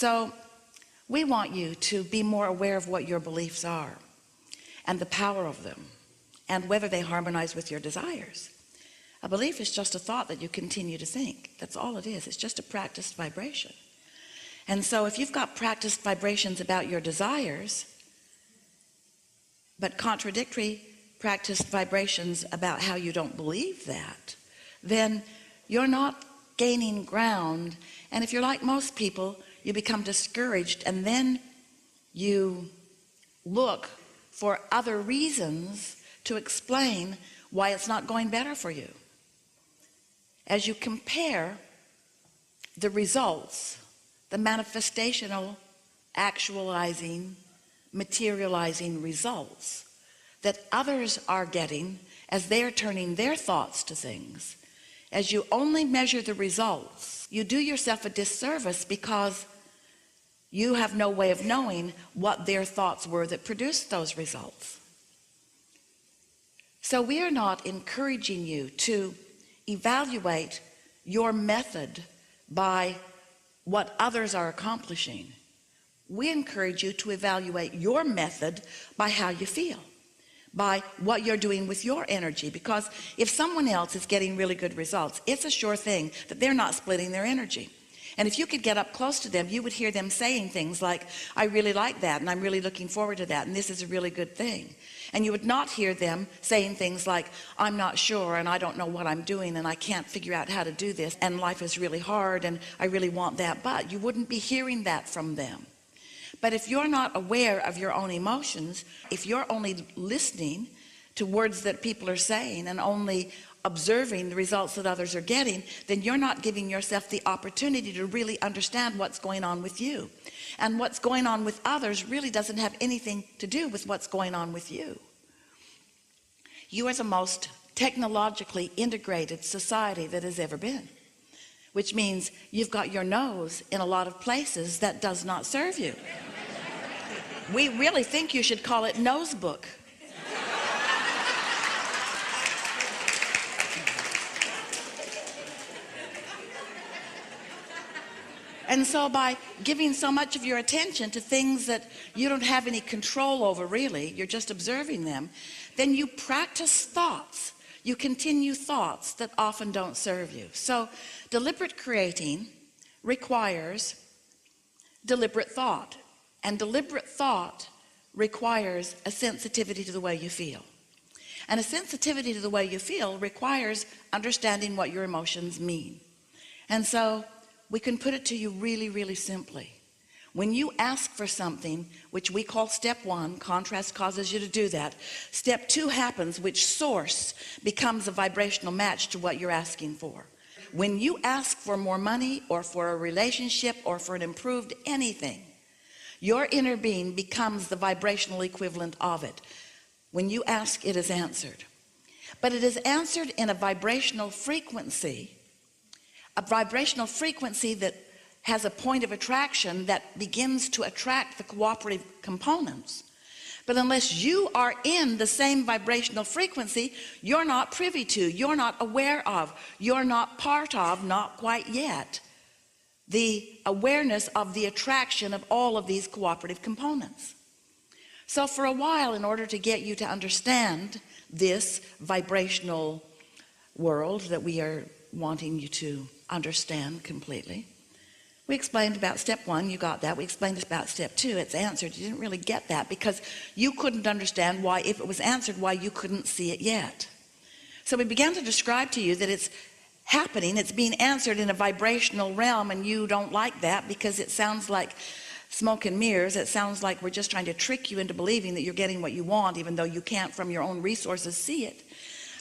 So we want you to be more aware of what your beliefs are and the power of them and whether they harmonize with your desires. A belief is just a thought that you continue to think. That's all it is. It's just a practiced vibration. And so if you've got practiced vibrations about your desires, but contradictory practiced vibrations about how you don't believe that, then you're not gaining ground. And if you're like most people, you become discouraged, and then you look for other reasons to explain why it's not going better for you. As you compare the results, the manifestational, actualizing, materializing results that others are getting as they're turning their thoughts to things, as you only measure the results, you do yourself a disservice, because you have no way of knowing what their thoughts were that produced those results. So we are not encouraging you to evaluate your method by what others are accomplishing. We encourage you to evaluate your method by how you feel, by what you're doing with your energy. Because if someone else is getting really good results, it's a sure thing that they're not splitting their energy. And if you could get up close to them, you would hear them saying things like, I really like that, and I'm really looking forward to that, and this is a really good thing. And you would not hear them saying things like, I'm not sure, and I don't know what I'm doing, and I can't figure out how to do this, and life is really hard, and I really want that. But you wouldn't be hearing that from them. But if you're not aware of your own emotions, if you're only listening to words that people are saying and only observing the results that others are getting, then you're not giving yourself the opportunity to really understand what's going on with you. And what's going on with others really doesn't have anything to do with what's going on with you. You are the most technologically integrated society that has ever been, which means you've got your nose in a lot of places that does not serve you. We really think you should call it nose book. And so by giving so much of your attention to things that you don't have any control over, really, you're just observing them, then you practice thoughts. You continue thoughts that often don't serve you. So deliberate creating requires deliberate thought. And deliberate thought requires a sensitivity to the way you feel. And a sensitivity to the way you feel requires understanding what your emotions mean. And so we can put it to you really, really simply. When you ask for something, which we call step one, contrast causes you to do that. Step two happens, which source becomes a vibrational match to what you're asking for. When you ask for more money or for a relationship or for an improved anything, your inner being becomes the vibrational equivalent of it. When you ask, it is answered. But it is answered in a vibrational frequency that has a point of attraction that begins to attract the cooperative components. But unless you are in the same vibrational frequency, you're not privy to, you're not aware of, you're not part of, not quite yet, the awareness of the attraction of all of these cooperative components. So for a while, in order to get you to understand this vibrational world that we are wanting you to understand completely, we explained about step one, you got that. We explained about step two, it's answered. You didn't really get that because you couldn't understand why, if it was answered, why you couldn't see it yet. So we began to describe to you that it's happening, it's being answered in a vibrational realm, and you don't like that because it sounds like smoke and mirrors. It sounds like we're just trying to trick you into believing that you're getting what you want, even though you can't from your own resources see it.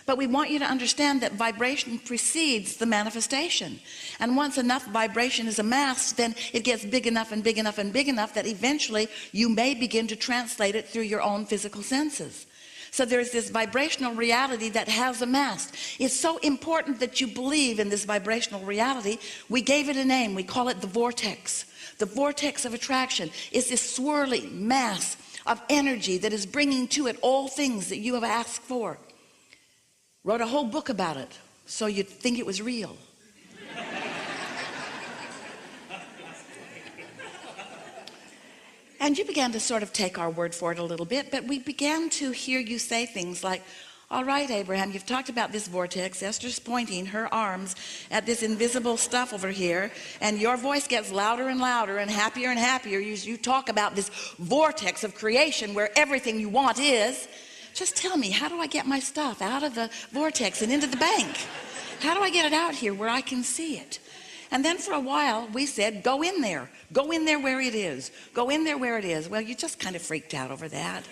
But we want you to understand that vibration precedes the manifestation. And once enough vibration is amassed, then it gets big enough and big enough and big enough that eventually you may begin to translate it through your own physical senses. So there's this vibrational reality that has amassed. It's so important that you believe in this vibrational reality. We gave it a name. We call it the vortex. The vortex of attraction is this swirling mass of energy that is bringing to it all things that you have asked for. Wrote a whole book about it so you'd think it was real. And you began to sort of take our word for it a little bit, but we began to hear you say things like, all right, Abraham, you've talked about this vortex. Esther's pointing her arms at this invisible stuff over here, and your voice gets louder and louder and happier. You talk about this vortex of creation where everything you want is. Just tell me, how do I get my stuff out of the vortex and into the bank? How do I get it out here where I can see it? And then for a while we said, go in there where it is, go in there where it is. Well, you just kind of freaked out over that.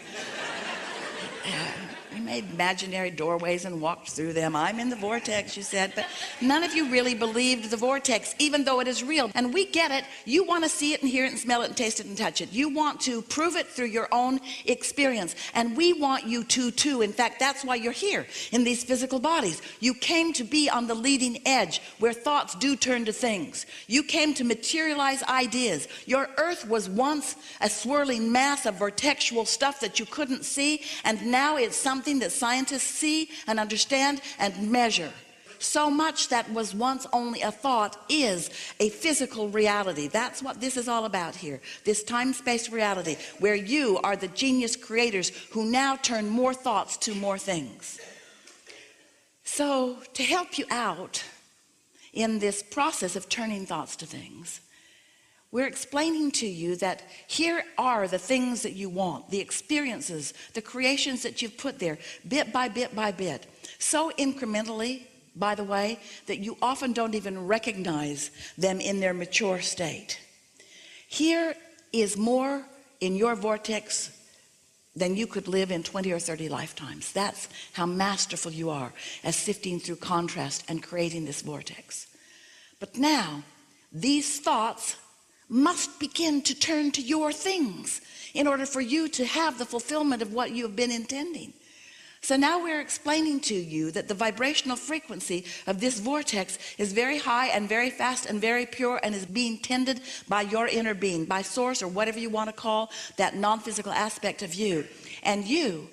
We made imaginary doorways and walked through them. I'm in the vortex, you said, but none of you really believed the vortex, even though it is real. And we get it. You want to see it and hear it and smell it and taste it and touch it. You want to prove it through your own experience. And we want you to too. In fact, that's why you're here in these physical bodies. You came to be on the leading edge where thoughts do turn to things. You came to materialize ideas. Your earth was once a swirling mass of vortexual stuff that you couldn't see, and now it's something that scientists see and understand and measure. So much that was once only a thought is a physical reality. That's what this is all about here. This time-space reality where you are the genius creators who now turn more thoughts to more things. So to help you out in this process of turning thoughts to things, we're explaining to you that here are the things that you want, the experiences, the creations that you've put there, bit by bit by bit. So incrementally, by the way, that you often don't even recognize them in their mature state. Here is more in your vortex than you could live in 20 or 30 lifetimes. That's how masterful you are at sifting through contrast and creating this vortex. But now, these thoughts must begin to turn to your things in order for you to have the fulfillment of what you have been intending. So now we're explaining to you that the vibrational frequency of this vortex is very high and very fast and very pure, and is being tended by your inner being, by source, or whatever you want to call that non-physical aspect of you. And you,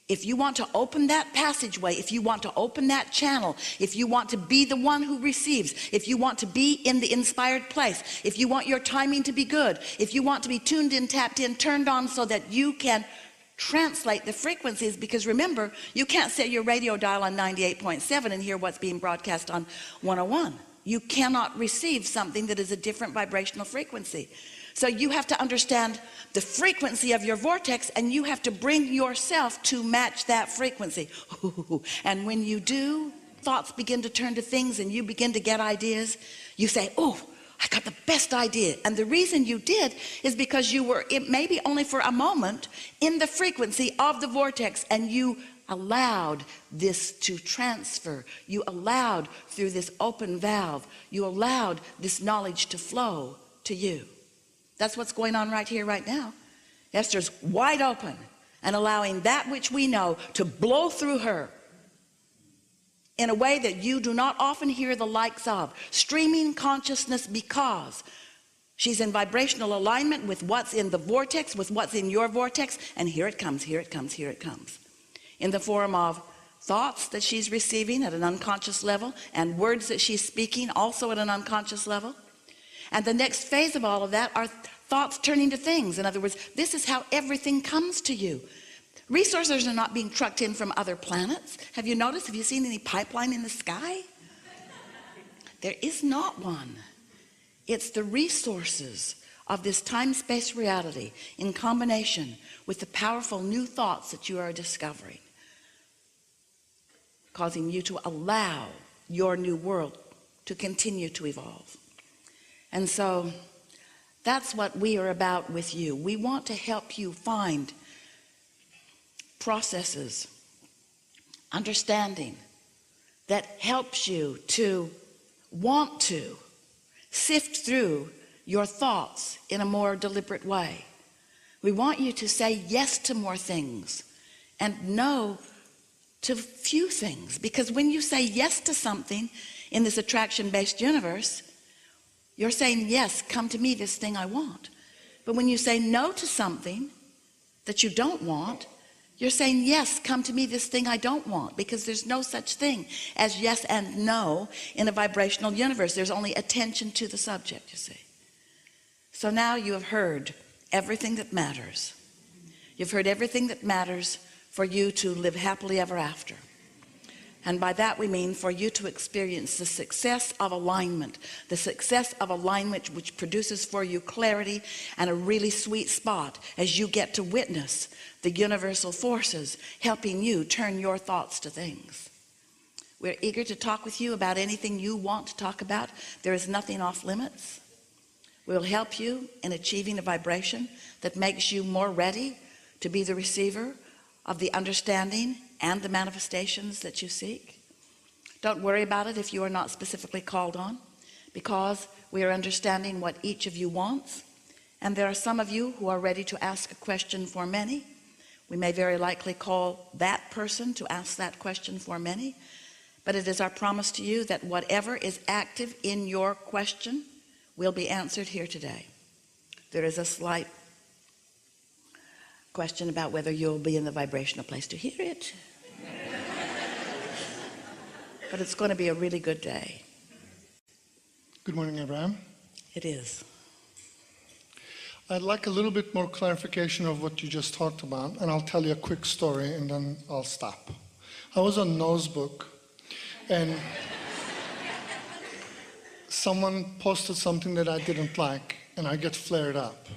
if you want to open that passageway, if you want to open that channel, if you want to be the one who receives, if you want to be in the inspired place, if you want your timing to be good, if you want to be tuned in, tapped in, turned on so that you can translate the frequencies, because remember, you can't set your radio dial on 98.7 and hear what's being broadcast on 101. You cannot receive something that is a different vibrational frequency. So you have to understand the frequency of your vortex, and you have to bring yourself to match that frequency. And when you do, thoughts begin to turn to things and you begin to get ideas. You say, oh, I got the best idea. And the reason you did is because you were, it maybe only for a moment, in the frequency of the vortex, and you allowed this to transfer. You allowed through this open valve, you allowed this knowledge to flow to you. That's what's going on right here, right now. Esther's wide open and allowing that which we know to blow through her in a way that you do not often hear the likes of. Streaming consciousness, because she's in vibrational alignment with what's in the vortex, with what's in your vortex, and here it comes, here it comes, here it comes. In the form of thoughts that she's receiving at an unconscious level, and words that she's speaking also at an unconscious level. And the next phase of all of that are thoughts turning to things. In other words, this is how everything comes to you. Resources are not being trucked in from other planets. Have you noticed? Have you seen any pipeline in the sky? There is not one. It's the resources of this time-space reality in combination with the powerful new thoughts that you are discovering, causing you to allow your new world to continue to evolve. And so that's what we are about with you. We want to help you find processes, understanding that helps you to want to sift through your thoughts in a more deliberate way. We want you to say yes to more things and no to few things, because when you say yes to something in this attraction-based universe, you're saying, yes, come to me, this thing I want. But when you say no to something that you don't want, you're saying, yes, come to me, this thing I don't want, because there's no such thing as yes and no in a vibrational universe. There's only attention to the subject, you see. So now you have heard everything that matters. You've heard everything that matters for you to live happily ever after. And by that we mean for you to experience the success of alignment, which produces for you clarity and a really sweet spot as you get to witness the universal forces helping you turn your thoughts to things. We're eager to talk with you about anything you want to talk about. There is nothing off limits. We'll help you in achieving a vibration that makes you more ready to be the receiver of the understanding and the manifestations that you seek. Don't worry about it if you are not specifically called on, because we are understanding what each of you wants, and there are some of you who are ready to ask a question for many. We may very likely call that person to ask that question for many, but it is our promise to you that whatever is active in your question will be answered here today. There is a slight question about whether you'll be in the vibrational place to hear it. But it's going to be a really good day. Good morning, Abraham. It is. I'd like a little bit more clarification of what you just talked about, and I'll tell you a quick story and then I'll stop. I was on Nosebook, and someone posted something that I didn't like, and I get flared up.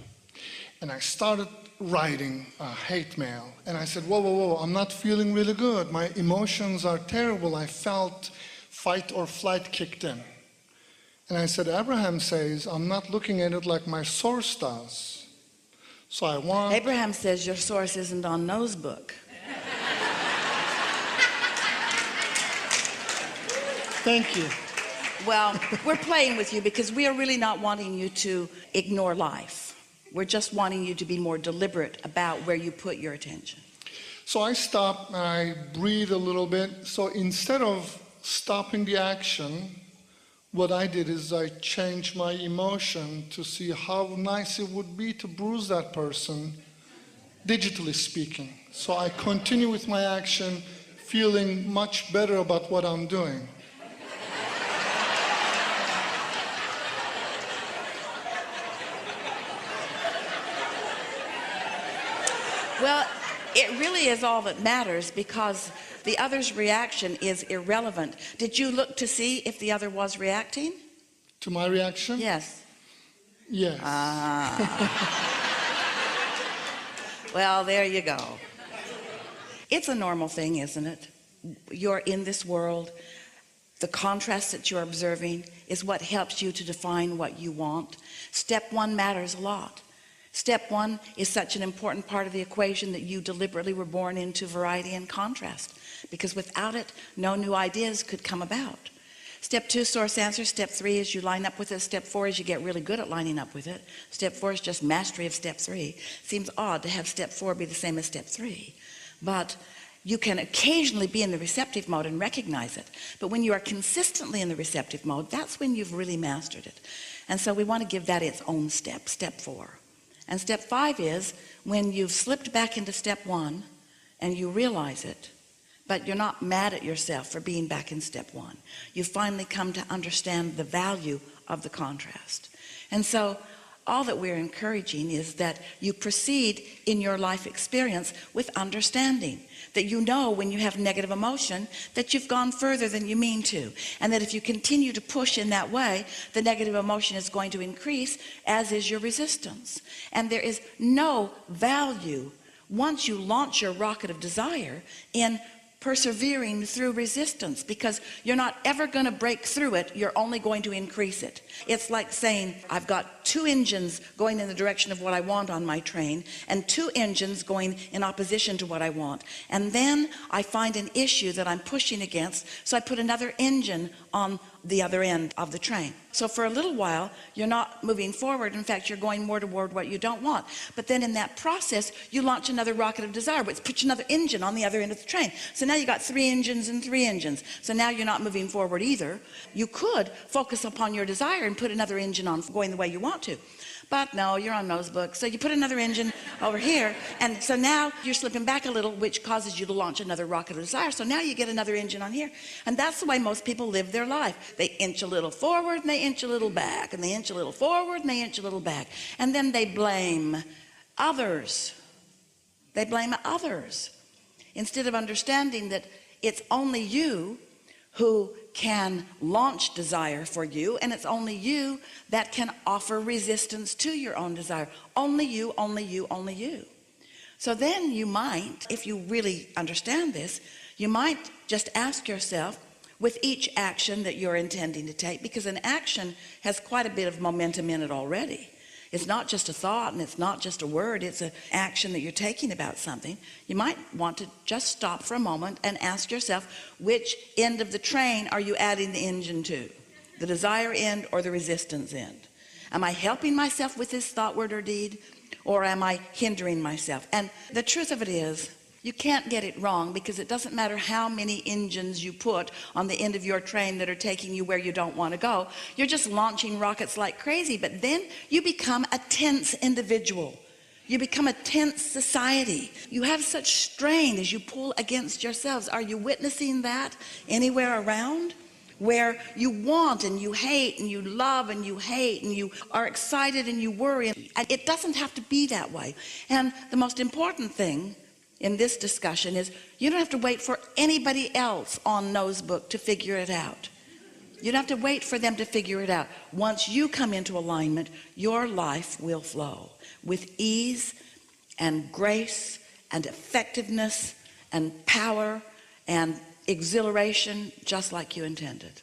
And I started writing hate mail, and I said, whoa, I'm not feeling really good. My emotions are terrible. I felt fight or flight kicked in. And I said, Abraham says, I'm not looking at it like my source does. So I want... Abraham says your source isn't on Nosebook. Thank you. Well, we're playing with you because we are really not wanting you to ignore life. We're just wanting you to be more deliberate about where you put your attention. So I stop and I breathe a little bit. So instead of stopping the action, what I did is I changed my emotion to see how nice it would be to bruise that person, digitally speaking. So I continue with my action, feeling much better about what I'm doing. Well, it really is all that matters, because the other's reaction is irrelevant. Did you look to see if the other was reacting? To my reaction? Yes. Yes. Well, there you go. It's a normal thing, isn't it? You're in this world. The contrast that you're observing is what helps you to define what you want. Step one matters a lot. Step one is such an important part of the equation that you deliberately were born into variety and contrast, because without it, no new ideas could come about. Step two, source answer. Step three is you line up with it. Step four is you get really good at lining up with it. Step four is just mastery of step three. Seems odd to have step four be the same as step three, but you can occasionally be in the receptive mode and recognize it. But when you are consistently in the receptive mode, that's when you've really mastered it. And so we want to give that its own step, step four. And step five is when you've slipped back into step one and you realize it, but you're not mad at yourself for being back in step one. You finally come to understand the value of the contrast. And so all that we're encouraging is that you proceed in your life experience with understanding, that you know when you have negative emotion that you've gone further than you mean to, and that if you continue to push in that way, the negative emotion is going to increase, as is your resistance. And there is no value, once you launch your rocket of desire, in persevering through resistance, because you're not ever going to break through it. You're only going to increase it. It's like saying, I've got two engines going in the direction of what I want on my train, and two engines going in opposition to what I want. And then I find an issue that I'm pushing against, so I put another engine on the other end of the train. So for a little while, you're not moving forward. In fact, you're going more toward what you don't want. But then in that process, you launch another rocket of desire, which puts another engine on the other end of the train. So now you got 3 engines and 3 engines. So now you're not moving forward either. You could focus upon your desire and put another engine on going the way you want to. But no, you're on nosebook. So you put another engine over here. And so now you're slipping back a little, which causes you to launch another rocket of desire. So now you get another engine on here. And that's the way most people live their life. They inch a little forward and they inch a little back. And they inch a little forward and they inch a little back. And then they blame others. They blame others. Instead of understanding that it's only you who can launch desire for you, and it's only you that can offer resistance to your own desire. Only you, only you, only you. So then you might, if you really understand this, you might just ask yourself with each action that you're intending to take, because an action has quite a bit of momentum in it already. It's not just a thought and it's not just a word, it's an action that you're taking about something. You might want to just stop for a moment and ask yourself, which end of the train are you adding the engine to? The desire end or the resistance end? Am I helping myself with this thought, word, or deed? Or am I hindering myself? And the truth of it is, you can't get it wrong, because it doesn't matter how many engines you put on the end of your train that are taking you where you don't want to go. You're just launching rockets like crazy, but then you become a tense individual. You become a tense society. You have such strain as you pull against yourselves. Are you witnessing that anywhere around? Where you want and you hate and you love and you hate and you are excited and you worry. It doesn't have to be that way. And the most important thing in this discussion is you don't have to wait for anybody else on Nosebook to figure it out. You don't have to wait for them to figure it out. Once you come into alignment, your life will flow with ease and grace and effectiveness and power and exhilaration, just like you intended.